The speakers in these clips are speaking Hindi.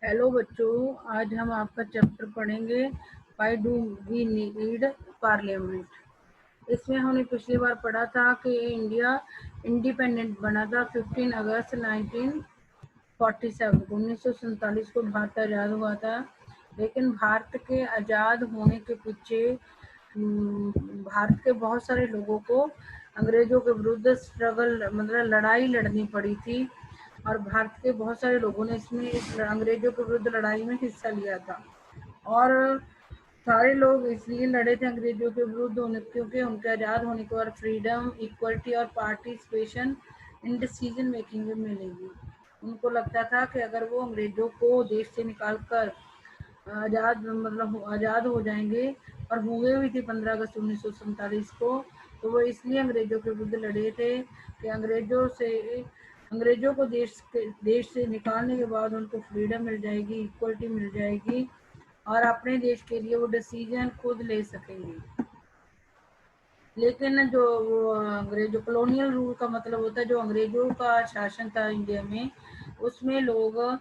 हेलो बच्चों, आज हम आपका चैप्टर पढ़ेंगे why do we need parliament. इसमें हमने पिछली बार पढ़ा था कि इंडिया इंडिपेंडेंट बना था 15 अगस्त 1947 1947 को भारत आज़ाद हुआ था। लेकिन भारत के आज़ाद होने के पीछे भारत के बहुत सारे लोगों को अंग्रेजों के विरुद्ध स्ट्रगल मतलब लड़ाई लड़नी पड़ी थी और भारत के बहुत सारे लोगों ने इसमें इस अंग्रेजों के विरुद्ध लड़ाई में हिस्सा लिया था। और सारे लोग इसलिए लड़े थे अंग्रेजों के विरुद्ध क्योंकि उनके आज़ाद होने के बाद फ्रीडम, इक्वलिटी और पार्टिसिपेशन इन डिसीजन मेकिंग में मिलेगी। उनको लगता था कि अगर वो अंग्रेजों को देश से निकाल कर आज़ाद हो जाएंगे, और हुए भी थे 15 अगस्त 1947 को। तो वो इसलिए अंग्रेजों के विरुद्ध लड़े थे कि अंग्रेजों को देश से निकालने के बाद उनको फ्रीडम मिल जाएगी, इक्वलिटी मिल जाएगी और अपने देश के लिए वो डिसीजन खुद ले सकेंगे। लेकिन जो अंग्रेजों कॉलोनियल रूल का मतलब होता है, जो अंग्रेजों का शासन था इंडिया में, उसमें लोग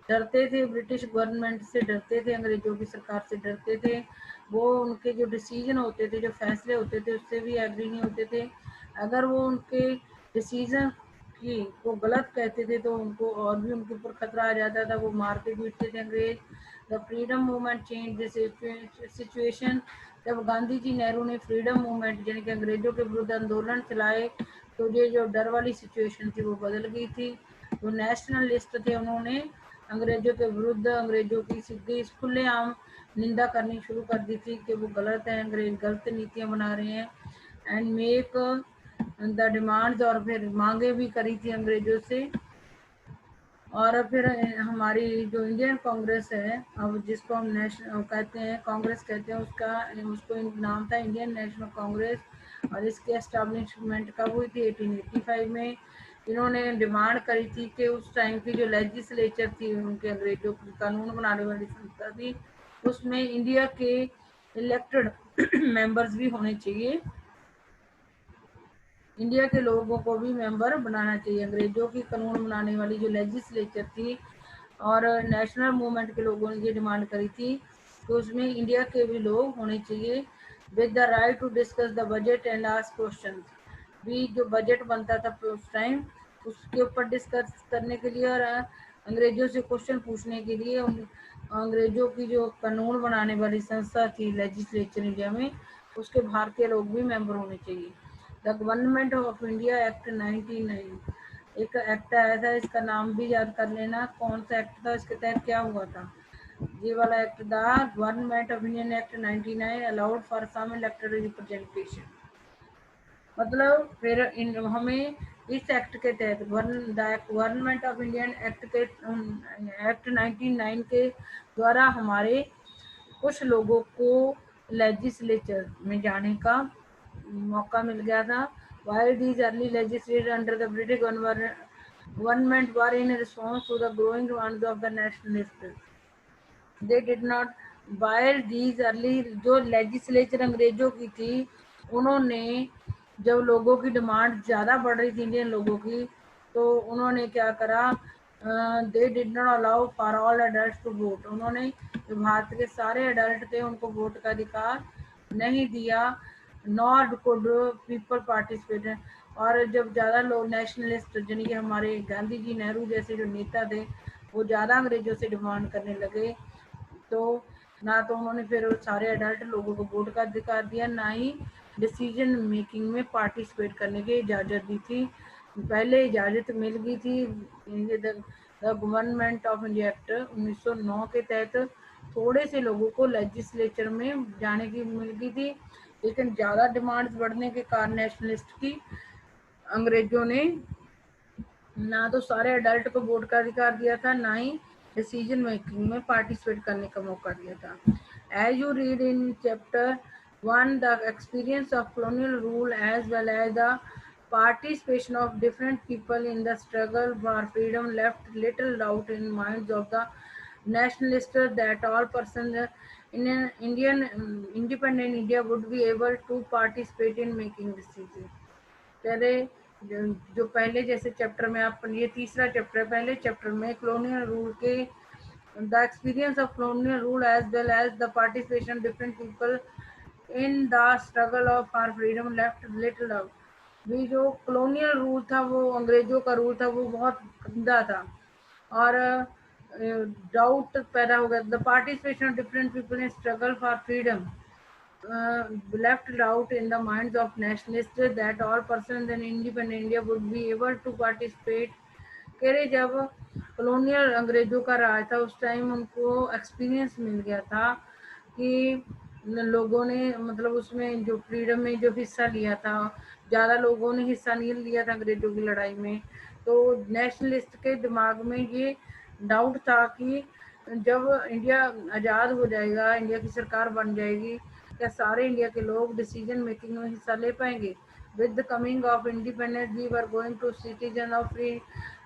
डरते थे, ब्रिटिश गवर्नमेंट से डरते थे, अंग्रेजों की सरकार से डरते थे। वो उनके जो डिसीजन होते थे, जो फैसले होते थे, उससे भी एग्री नहीं होते थे। अगर वो उनके डिसीजन की वो गलत कहते थे तो उनको और भी उनके ऊपर खतरा आ जाता था, वो मारते पीटते थे अंग्रेज। The freedom movement change the situation. जब गांधी जी नेहरू ने फ्रीडम मूवमेंट यानी कि अंग्रेजों के विरुद्ध आंदोलन चलाए, तो ये जो डर वाली सिचुएशन थी वो बदल गई थी। जो नेशनलिस्ट थे उन्होंने अंग्रेजों के विरुद्ध अंग्रेजों की सीधी खुलेआम निंदा करनी शुरू कर दी थी कि वो गलत है, अंग्रेज गलत नीतियां बना रहे हैं एंड मेक द डिमांड्स, और फिर मांगे भी करी थी अंग्रेजों से। और फिर हमारी जो इंडियन कांग्रेस है, अब जिसको हम नेशनल कहते हैं, कांग्रेस कहते हैं, उसको नाम था इंडियन नेशनल कांग्रेस। और इसकी एस्टेब्लिशमेंट कब हुई थी? 1885 में। इन्होंने डिमांड करी थी कि उस टाइम की जो लेजिस्लेचर थी, उनके अंग्रेजों की कानून बनाने वाली संस्था थी, उसमें इंडिया के इलेक्टेड मेंबर्स भी होने चाहिए, इंडिया के लोगों को भी मेंबर बनाना चाहिए। अंग्रेजों की कानून बनाने वाली जो लेजिस्लेचर थी और नेशनल मूवमेंट के लोगों ने ये डिमांड करी थी कि उसमें इंडिया के भी लोग होने चाहिए, with the right to discuss the budget and ask question. भी जो बजट बनता था उस टाइम, उसके ऊपर डिस्कस करने के लिए और अंग्रेजों से क्वेश्चन पूछने के लिए अंग्रेजों की जो कानून बनाने वाली संस्था थी लेजिस्लेचर इंडिया में, उसके भारतीय लोग भी मेंबर होने चाहिए। The government of India act 1999, एक एक्ट आया था, इसका नाम भी याद कर लेना, कौन सा एक्ट था, इसके तहत क्या हुआ था। ये वाला एक्ट था government of Indian act 99 allowed for some elected representation. मतलब फिर हमें इस एक्ट के तहत गवर्नमेंट ऑफ इंडियन एक्ट के एक्ट 99 के द्वारा हमारे कुछ लोगों को लेजिस्लेचर में जाने का मौका मिल गया था। While these early legislators under the British government were in response to the growing demands of the nationalists, they did not. While these early जो लेजिस्लेचर अंग्रेजों की थी, उन्होंने जब लोगों की डिमांड ज़्यादा बढ़ रही थी इंडियन लोगों की, तो उन्होंने क्या करा, they did not allow for all adult to vote. उन्होंने जो भारत के सारे एडल्ट थे उनको वोट का अधिकार नहीं दिया। Not could people participate. और जब ज़्यादा लोग नेशनलिस्ट यानी कि हमारे गांधी जी, नेहरू जैसे जो नेता थे, वो ज़्यादा अंग्रेजों से डिमांड करने लगे, तो ना तो उन्होंने फिर सारे अडल्ट लोगों को वोट का अधिकार दिया, ना ही डिसीजन मेकिंग में पार्टिसिपेट करने की इजाज़त दी थी। पहले इजाज़त मिल गई थी the government of India act 1909 के तहत, थोड़े से लोगों को लेजिस्लेचर में जाने की मिल गई थी। लेकिन ज़्यादा डिमांड्स बढ़ने के कारण नेशनलिस्ट की, अंग्रेजों ने ना तो सारे अडल्ट को वोट का अधिकार दिया था, ना ही डिसीजन मेकिंग में पार्टिसिपेट करने का मौका दिया था। As you read in chapter 1, the experience of colonial rule as well as the participation of different people in the struggle for freedom left little doubt in minds of the nationalists that all persons in an independent India would be able to participate in making decisions. पहले जो पहले जैसे चैप्टर में आप, ये तीसरा चैप्टर है, पहले चैप्टर में कॉलोनियल रूल के the experience of colonial rule as well as the participation of different people in the struggle of our freedom left little out. भी जो कॉलोनियल रूल था, वो अंग्रेजों का रूल था, वो बहुत गंदा था और डाउट पैदा हो गया. The participation of different people in struggle for freedom left doubt in the minds of nationalists that all persons in independent India would be able to participate. कह रहे जब कॉलोनियल अंग्रेजों का राज था उस टाइम उनको एक्सपीरियंस मिल गया था कि लोगों ने मतलब उसमें जो फ्रीडम में जो हिस्सा लिया था, ज़्यादा लोगों ने हिस्सा नहीं लिया था अंग्रेजों की लड़ाई में. तो नेशनलिस्ट के दिमाग में ये डाउट था कि जब इंडिया आज़ाद हो जाएगा, इंडिया की सरकार बन जाएगी, क्या सारे इंडिया के लोग डिसीजन मेकिंग में हिस्सा ले पाएंगे. With the coming of independence we were going to citizen of free.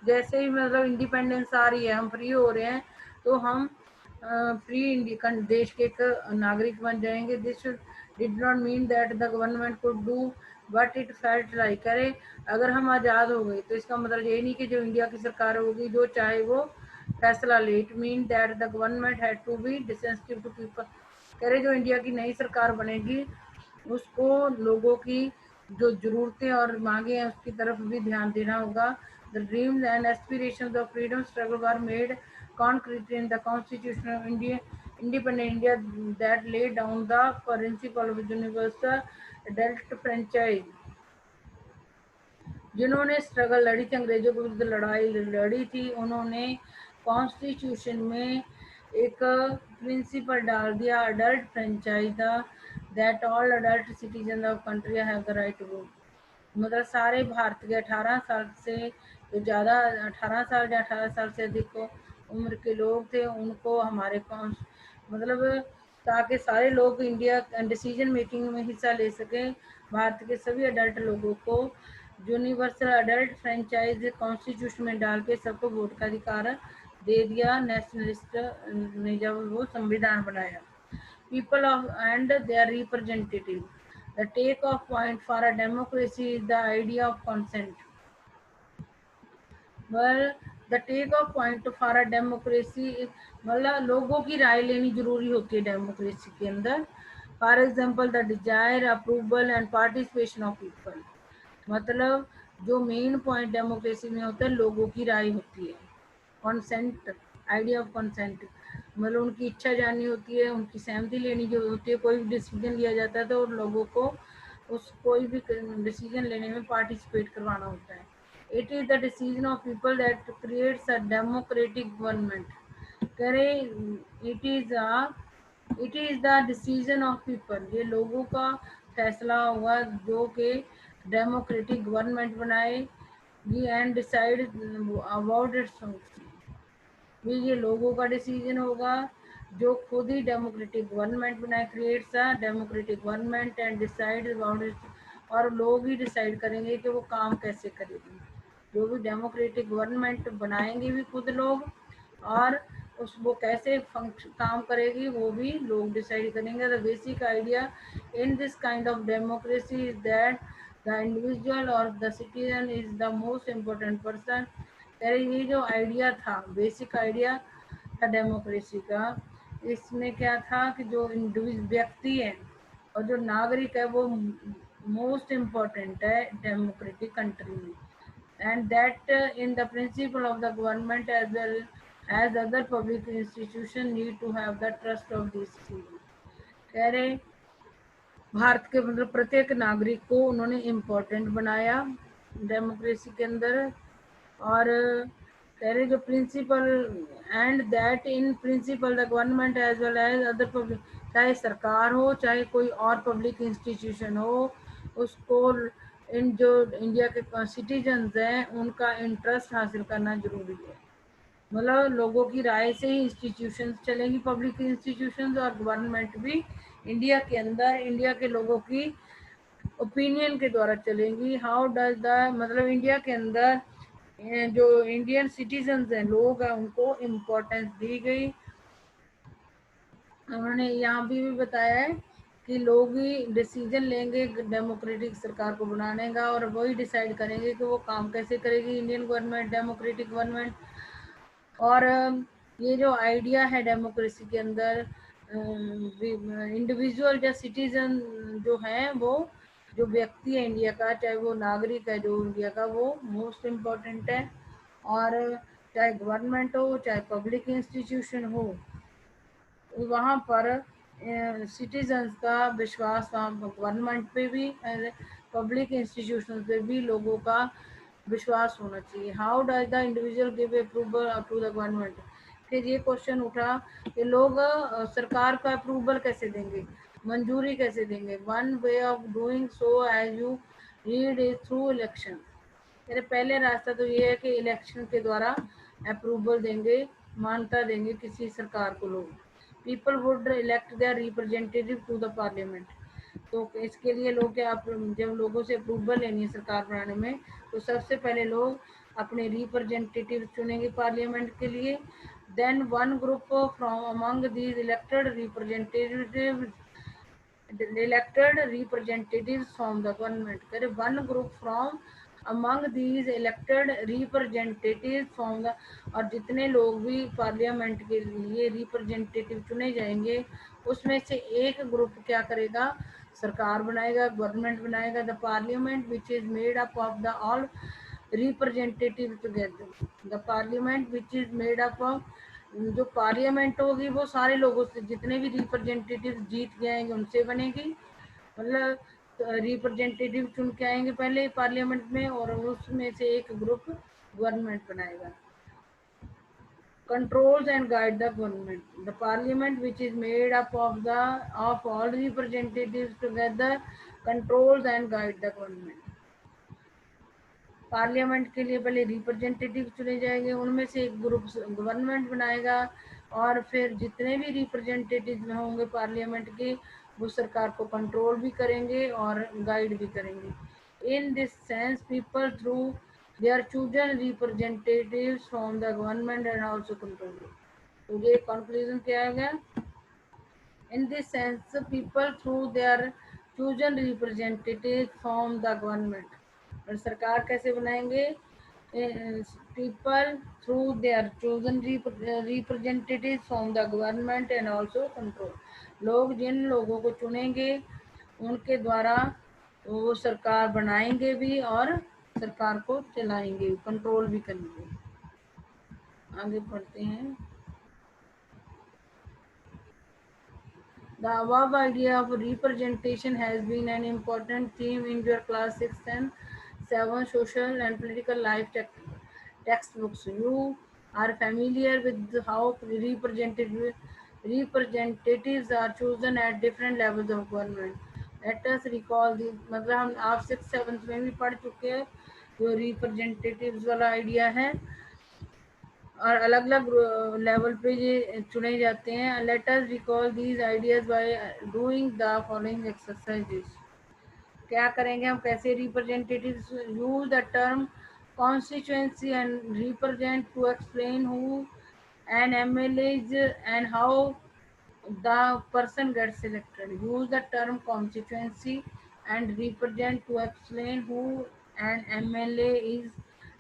जैसे ही मतलब इंडिपेंडेंस आ रही है, हम फ्री हो रहे हैं, तो हम फ्री देश के एक नागरिक बन जाएंगे. This did not mean that the government could do but it felt like. अरे अगर हम आज़ाद हो गए तो इसका मतलब ये नहीं कि जो इंडिया की सरकार होगी जो चाहे वो फैसला ले. It mean that the government had to be desensitive to people. कह रहे जो इंडिया की नई सरकार बनेगी उसको लोगों की जो ज़रूरतें और मांगे हैं उसकी तरफ भी ध्यान देना होगा. The dreams and aspirations of freedom struggle were made concrete in the Constitution of India, Independent India that laid down the principle of universal adult franchise. जिन्होंने स्ट्रगल लड़ी थी, अंग्रेजों के विरुद्ध लड़ाई लड़ी थी, उन्होंने कॉन्स्टिट्यूशन में एक प्रिंसिपल डाल दिया, अडल्ट फ्रेंचाइज था, that all adult citizen of country have the right to vote. मतलब सारे भारत के 18 साल से जो ज़्यादा 18 साल या 18 साल से अधिक उम्र के लोग थे उनको हमारे मतलब ताकि सारे लोग इंडिया डिसीजन मेकिंग में हिस्सा ले सकें. भारत के सभी अडल्ट लोगों को यूनिवर्सल अडल्ट फ्रेंचाइज कॉन्स्टिट्यूशन में डाल के सबको वोट का अधिकार दे दिया नेशनलिस्ट ने जब वो संविधान बनाया. People of and their representative. The take off point for a democracy is the idea of consent. Well, the take off point for a democracy is मतलब लोगों की राय लेनी जरूरी होती है डेमोक्रेसी के अंदर. For example the desire approval and participation of people. मतलब जो मेन पॉइंट डेमोक्रेसी में होता है लोगों की राय होती है. कंसेंट, आइडिया ऑफ कंसेंट मतलब उनकी इच्छा जाननी होती है, उनकी सहमति लेनी जो होती है. कोई भी डिसीजन लिया जाता है तो लोगों को उस कोई भी डिसीजन लेने में पार्टिसिपेट करवाना होता है. It is the decision of people that creates a democratic government. करे it is the decision of people, ये लोगों का फैसला हुआ जो कि डेमोक्रेटिक गवर्नमेंट बनाए. And decide about its. ये लोगों का डिसीजन होगा जो खुद ही डेमोक्रेटिक गवर्नमेंट बनाए. Creates a democratic government and decide about it. और लोग ही डिसाइड करेंगे कि वो काम कैसे करेगी. जो भी डेमोक्रेटिक गवर्नमेंट बनाएंगे भी खुद लोग, और उस वो कैसे फंक्शन काम करेगी वो भी लोग डिसाइड करेंगे. The basic idea in this kind of democracy is that the individual और the citizen is the most important person. ये जो आइडिया था, बेसिक आइडिया था डेमोक्रेसी का, इसमें क्या था कि जो व्यक्ति है और जो नागरिक है वो मोस्ट इम्पोर्टेंट है डेमोक्रेटिक कंट्री में. and that in the principle of the government as well as other public institutions need to have the trust of these people. कह रहे भारत के मतलब प्रत्येक नागरिक को उन्होंने इम्पोर्टेंट बनाया डेमोक्रेसी के अंदर. और कह रहे जो principle and that in principle the government as well as other public, चाहे सरकार हो चाहे कोई और पब्लिक इंस्टीट्यूशन हो, उसको इन जो इंडिया के सिटीजन्स हैं उनका इंटरेस्ट हासिल करना जरूरी है. मतलब लोगों की राय से ही इंस्टीट्यूशंस चलेंगी, पब्लिक इंस्टीट्यूशंस, और गवर्नमेंट भी इंडिया के अंदर इंडिया के लोगों की ओपिनियन के द्वारा चलेंगी. हाउ डज द मतलब इंडिया के अंदर जो इंडियन सिटीजन्स हैं, लोग हैं, उनको इम्पोर्टेंस दी गई. उन्होंने यहाँ भी बताया है कि लोग ही डिसीजन लेंगे डेमोक्रेटिक सरकार को बनाने का, और वही डिसाइड करेंगे कि वो काम कैसे करेगी इंडियन गवर्नमेंट, डेमोक्रेटिक गवर्नमेंट. और ये जो आइडिया है डेमोक्रेसी के अंदर, इंडिविजुअल या सिटीजन जो है, वो जो व्यक्ति है इंडिया का, चाहे वो नागरिक है जो इंडिया का, वो मोस्ट इम्पोर्टेंट है। और चाहे गवर्नमेंट हो, चाहे पब्लिक इंस्टीट्यूशन हो, वहाँ पर सिटीजन्स का विश्वास वहाँ गवर्नमेंट पे भी, पब्लिक इंस्टीट्यूशन पे भी लोगों का विश्वास होना चाहिए। How does the individual give approval to the government. फिर ये क्वेश्चन उठा कि लोग सरकार का अप्रूवल कैसे देंगे, मंजूरी कैसे देंगे। One way of doing so as you read is through election. मेरे पहले रास्ता तो ये है कि इलेक्शन के द्वारा अप्रूवल देंगे, मान्यता देंगे किसी सरकार को लोग। People would elect their representative to the parliament. तो इसके लिए लोग क्या, जब लोगों से अप्रूवल लेनी है सरकार बनाने में, तो सबसे पहले लोग अपने रिप्रेजेंटेटिव चुनेंगे पार्लियामेंट के लिए। Then one group from among these elected representatives from the government करे, one group from among these elected representatives from the, और जितने लोग भी पार्लियामेंट के लिए रिप्रेजेंटेटिव चुने जाएंगे, उसमें से एक ग्रुप क्या करेगा, सरकार बनाएगा, गवर्नमेंट बनाएगा। The parliament which is made up of the all representative together. The parliament which is made up of, जो पार्लियामेंट होगी वो सारे लोगों से, जितने भी रिप्रेजेंटेटिव जीत के आएंगे उनसे बनेगी। मतलब रिप्रेजेंटेटिव चुन के आएंगे पहले पार्लियामेंट में, और उसमें से एक ग्रुप गवर्नमेंट बनाएगा। controls and guide the government. The parliament, which is made up of all representatives together, controls and guide the government. Parliament के लिए पहले रिप्रेजेंटेटिव चुने जाएंगे, उनमें से एक ग्रुप गवर्नमेंट बनाएगा, और फिर जितने भी रिप्रेजेंटेटिव होंगे पार्लियामेंट के, वो सरकार को कंट्रोल भी करेंगे और गाइड भी करेंगे। In this sense people through their chosen representatives from the government and also control. तो ये कंक्लूजन क्या आ गया, in this sense people through their chosen representatives from the government। और सरकार कैसे बनाएंगे, people through their chosen representatives from the government and also control। लोग जिन लोगों को चुनेंगे उनके द्वारा वो सरकार बनाएंगे भी और सरकार को चलाएंगे, कंट्रोल भी करेंगे। आगे पढ़ते हैं। The above idea of representation has been an important theme in your class 6 and 7 social and political life textbooks. You are familiar with how representatives are chosen at different levels of government. Let us recall the, मतलब हम आप 6th 7th में भी पढ़ चुके हैं जो रिप्रेजेंटेटिव्स वाला आइडिया है, और अलग अलग लेवल पे ये चुने जाते हैं। Let us recall these ideas by doing the following exercises. क्या करेंगे हम, कैसे representatives. Use the term constituency and represent to explain who an MLA is and how the person gets selected. Use the term constituency and represent to explain who an MLA is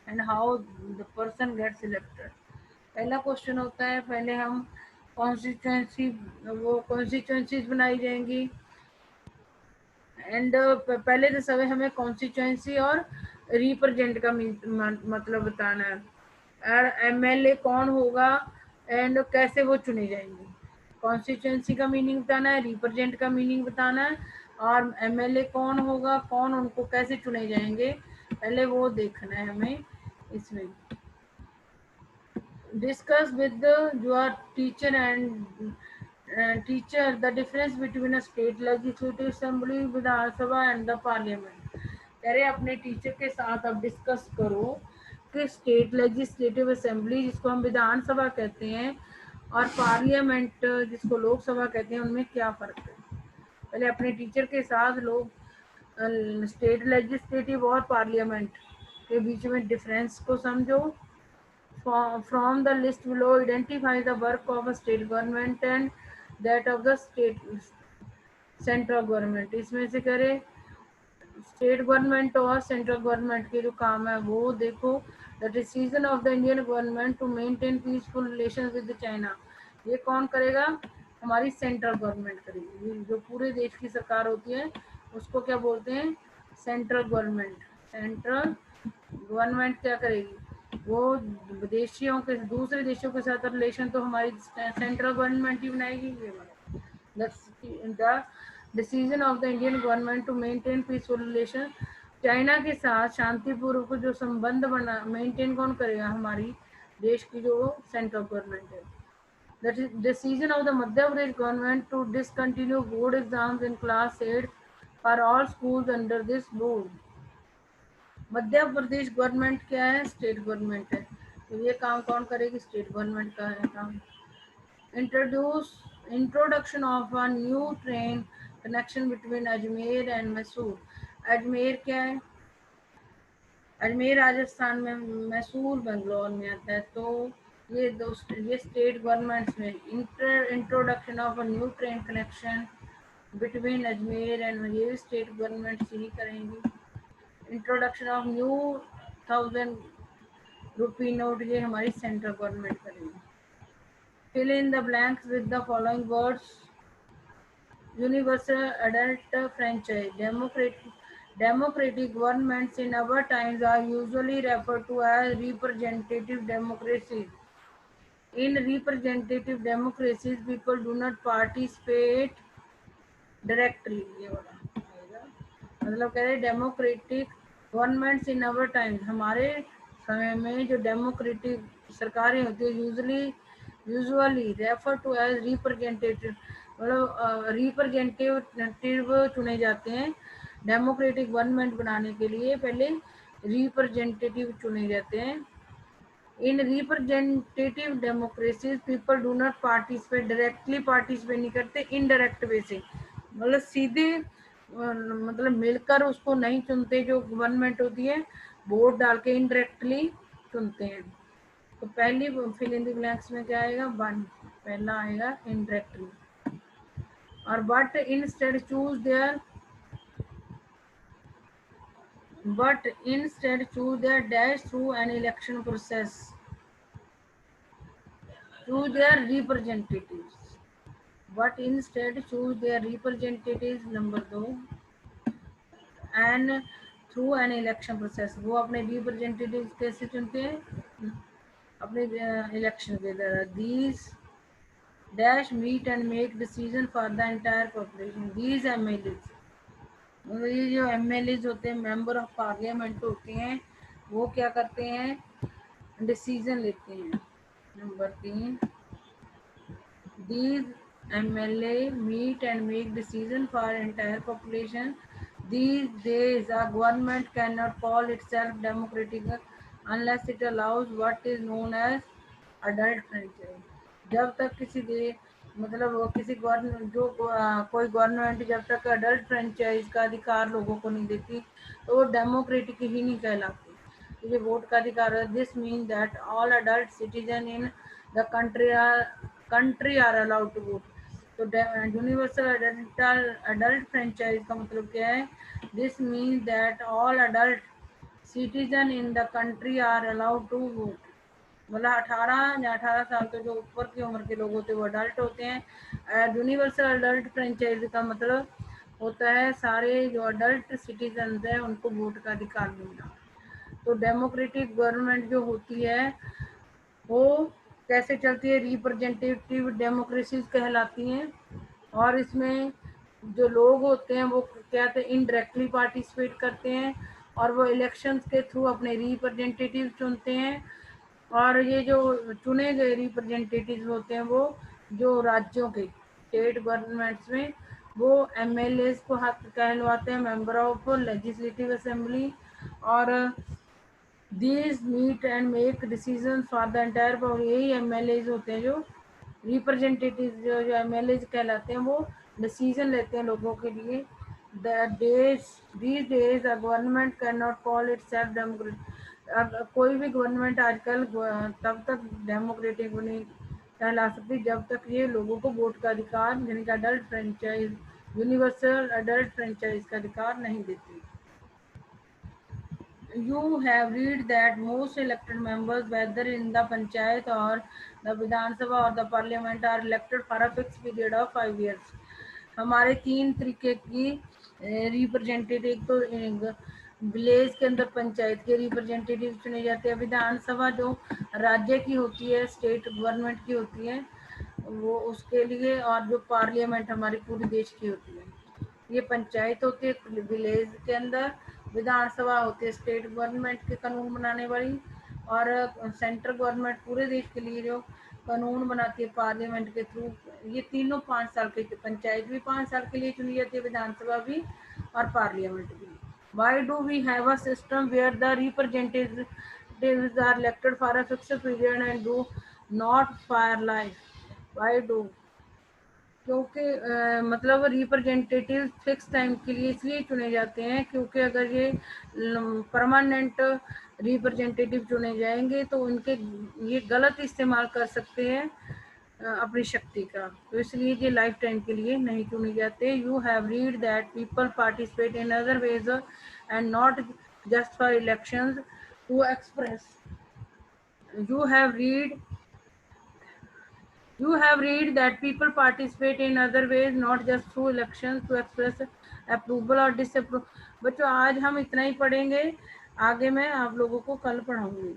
and how the person gets selected. पहला क्वेश्चन होता है, पहले हम कॉन्स्टिट्यूएंसी, वो कॉन्स्टिट्यूएंसीज बनाई जाएंगी। एंड पहले तो सब हमें कॉन्स्टिट्यूएंसी और रिप्रेजेंट का मतलब बताना है, और एमएलए कौन होगा एंड कैसे वो चुने जाएंगे। कॉन्स्टिट्यूएंसी का मीनिंग बताना है, रिप्रेजेंट का मीनिंग बताना है, और एमएलए कौन होगा, कौन उनको कैसे चुने जाएंगे, पहले वो देखना है हमें। इसमें discuss with your teacher and teacher the difference between a state legislative assembly, Vidhan Sabha and the parliament। कह रहे अपने टीचर के साथ अब डिस्कस करो कि स्टेट लेजिस्लेटिव असेंबली, जिसको हम विधान सभा कहते हैं, और पार्लियामेंट जिसको लोकसभा कहते हैं, उनमें क्या फर्क है। पहले अपने टीचर के साथ लोग स्टेट लेजिस्लेटिव और पार्लियामेंट के बीच में डिफरेंस को समझो। From the list below, identify the work of a state government and that of the state central government। इसमें से करें स्टेट गवर्नमेंट और सेंट्रल गवर्नमेंट के जो काम है वो देखो, the decision of the Indian government to maintain peaceful relation with China, ये कौन करेगा? हमारी सेंट्रल गवर्नमेंट करेगी। जो पूरे देश की सरकार होती है उसको क्या बोलते हैं? Central government. सेंट्रल गवर्नमेंट क्या करेगी? वो विदेशियों के, दूसरे देशों के साथ रिलेशन तो हमारी सेंट्रल गवर्नमेंट ही बनाएगी। ये the decision of the Indian government to maintain peaceful relation, China के साथ शांतिपूर्वक जो संबंध बना मेंटेन कौन करेगा? हमारी देश की जो सेंट्रल गवर्नमेंट है। The decision of the Madhya Pradesh government to discontinue board exams in class 8 for all schools under this board. Madhya Pradesh government क्या है? स्टेट गवर्नमेंट है। तो ये काम कौन करेगी? स्टेट गवर्नमेंट का है काम। Introduce introduction of a new train connection between Ajmer and Mysore. Ajmer क्या है? अजमेर राजस्थान में, मैसूर बेंगलोर में आता है। तो ये स्टेट गवर्नमेंट्स में introduction of a new train connection between Ajmer and, ये स्टेट गवर्नमेंट्स ही करेंगी। Introduction of new 1000 rupee note, ये हमारी सेंट्रल गवर्नमेंट करेगी। Fill in the blanks with the following words. Universal adult franchise. Democratic governments in our times are usually referred to as representative democracies. In representative democracies, people do not participate directly. ये वाला आएगा। मतलब कह रहे democratic governments in our times, हमारे समय में जो डेमोक्रेटिक सरकारें होती है usually refer to as representative, मतलब रिप्रेजेंटेटिव चुने जाते हैं। डेमोक्रेटिक गवर्नमेंट बनाने के लिए पहले रिप्रेजेंटेटिव चुने जाते हैं। In representative democracies people do not participate, directly participate नहीं करते, इनडायरेक्ट वे से, मतलब सीधे मतलब मिलकर उसको नहीं चुनते। जो गवर्नमेंट होती है वोट डाल के इनडायरेक्टली चुनते हैं। तो पहली फिल इन द ब्लैंक्स में क्या आएगा? वन, पहला आएगा इनडायरेक्टली। और but instead choose there dash through an election process through their representatives, but instead choose their representatives, number 2, and through an election process। वो अपने रिप्रेजेंटेटिव कैसे चुनते हैं? अपने इलेक्शन के द्वारा। these dash meet and make decision for the entire population। these MLAs, मतलब ये जो MLAs होते हैं, मेंबर ऑफ पार्लियामेंट होते हैं, वो क्या करते हैं? डिसीजन लेते हैं। Number 3, these MLA meet and make decision for entire population। These days, a government cannot call itself democratic unless it allows what is known as adult franchise। जब तक किसी दे मतलब वो किसी गवर्नमेंट जो कोई गवर्नमेंट जब तक अडल्ट फ्रेंचाइज का अधिकार लोगों को नहीं देती तो वो डेमोक्रेटिक ही नहीं कहलाती। तो ये वोट का अधिकार है। This mean that all adult citizen in the country are allowed to vote. तो यूनिवर्सल अडल्ट फ्रेंचाइज का मतलब क्या है? This mean that all adult citizen in the country are allowed to vote. मतलब 18 साल के जो ऊपर की उम्र के लोग होते हैं वो अडल्ट होते हैं। यूनिवर्सल अडल्ट फ्रेंचाइज का मतलब होता है सारे जो अडल्ट सिटीजन हैं उनको वोट का अधिकार मिलना। तो डेमोक्रेटिक गवर्नमेंट जो होती है वो कैसे चलती है? रिप्रेजेंटेटिव डेमोक्रेसी कहलाती हैं। और इसमें जो लोग होते हैं वो क्या कहते हैं? इनडायरेक्टली पार्टिसिपेट करते हैं और वो इलेक्शंस के थ्रू अपने रिप्रेजेंटेटिव चुनते हैं। और ये जो चुने गए रिप्रेजेंटेटिव होते हैं वो जो राज्यों के स्टेट गवर्नमेंट्स में वो MLAs को हाथ कहलवाते हैं, मेंबर ऑफ लेजिस्लेटिव असेंबली। और these meet and make decision for the entire public. यही MLAs होते हैं जो रिप्रेजेंटेटिव जो MLAs कहलाते हैं, वो डिसीजन लेते हैं लोगों के लिए। these days a government cannot call itself democratic। कोई भी गवर्नमेंट आजकल तब तक डेमोक्रेटिक नहीं कहला सकती जब तक ये लोगों को वोट का अधिकार, यानी कि adult franchise, universal adult franchise का अधिकार नहीं देती। you have read that most elected members, whether in the panchayat or the Vidhan Sabha or the parliament, are elected for a fixed period of 5 years. हमारे 3 तरीके की रिप्रेजेंटेटिव, एक तो विलेज के अंदर पंचायत के रिप्रेजेंटेटिव चुने जाते हैं, विधानसभा जो राज्य की होती है, स्टेट गवर्नमेंट की होती है वो उसके लिए, और जो पार्लियामेंट हमारे पूरे देश की होती है। ये पंचायत होती है विलेज के अंदर, विधानसभा होती है स्टेट गवर्नमेंट के कानून बनाने वाली, और सेंट्रल गवर्नमेंट पूरे देश के लिए जो कानून बनाती है पार्लियामेंट के थ्रू। ये तीनों 5 साल के, पंचायत भी 5 साल के लिए चुनी जाती है, विधानसभा भी और पार्लियामेंट भी। Why do we have a system where the representatives are elected for a fixed period and do not for life? Why do? क्योंकि मतलब रिप्रेजेंटेटिव फिक्स टाइम के लिए इसलिए चुने जाते हैं क्योंकि अगर ये परमानेंट रिप्रेजेंटेटिव चुने जाएंगे तो उनके ये गलत इस्तेमाल कर सकते हैं अपनी शक्ति का, तो इसलिए ये लाइफ टाइम के लिए नहीं चुने जाते। You have read that people participate in other ways and not just for elections to express. You have read You have read that people participate in other ways, not just through elections, to express approval or disapproval. बच्चों आज हम इतना ही पढ़ेंगे, आगे मैं आप लोगों को कल पढ़ाऊंगी।